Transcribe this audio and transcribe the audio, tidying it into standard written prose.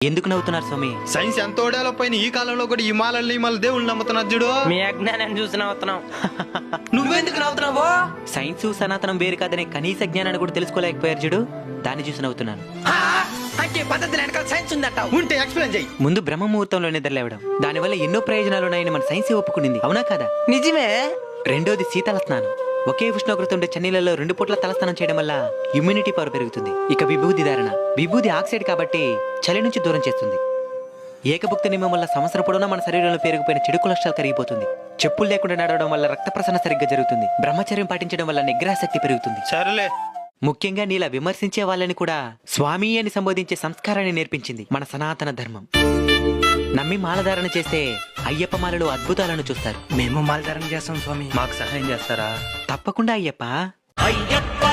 ఎందుకు నవ్వుతున్నారు స్వామి? సైన్స్ ఎంతో డెవలప్ అయిన ఈ కాలంలో కూడా హిమాలయ దేవుళ్ళు నమ్ముతున్నారు చూడు. మీ అజ్ఞానాన్ని చూసి నవ్వుతున్నావు. నువ్వెందుకు నవ్వుతున్నావు? సైన్స్ సనాతనం వేరు కాదనే కనీస జ్ఞానాన్ని కూడా తెలుసుకోలేకపోయారు చూడు, దాన్ని చూసి నవ్వుతున్నాను. అంటే పద్ధతి వెనకాల సైన్స్ ఉందట. ఉంటే ఎక్స్ప్లెయిన్ చెయ్యి. ముందు బ్రహ్మ ముహూర్తంలో నిద్రలేవడం, దానివల్ల ఎన్నో ప్రయోజనాలు ఉన్నాయని మన సైన్స్ ఒప్పుకునింది, అవునా కాదా? నిజమే. రెండోది శీతల స్నానం. ఒకే ఉష్ణోగ్రత ఉండే చన్నీళ్ళలో 2 పూట్ల తలస్నానం చేయడం వల్ల ఇమ్యూనిటీ పవర్ పెరుగుతుంది. ఇక విభూది ధారణ. విభూది ఆక్సైడ్ కాబట్టి చలి నుంచి దూరం చేస్తుంది. ఏకభుక్త నియమం వల్ల సంవత్సరం పొడవునా మన శరీరంలో పెరిగిపోయిన చెడు కొలెస్ట్రాల్ కరిగిపోతుంది. చెప్పులు లేకుండా నడవడం వల్ల రక్త ప్రసరణ సరిగ్గా జరుగుతుంది. బ్రహ్మచర్యం పాటించడం వల్ల నిగ్రహ శక్తి పెరుగుతుంది. సరేలే. ముఖ్యంగా నీలా విమర్శించే వాళ్ళని కూడా స్వామి అని సంబోధించే సంస్కారాన్ని నేర్పించింది మన సనాతన ధర్మం. నమ్మి మాలధారణ చేస్తే అయ్యప్ప మాలలో అద్భుతాలను చూస్తారు. మేము మాలధారణ చేస్తాం స్వామి. మాకు సహాయం చేస్తారా? తప్పకుండా అయ్యప్ప. అయ్యప్ప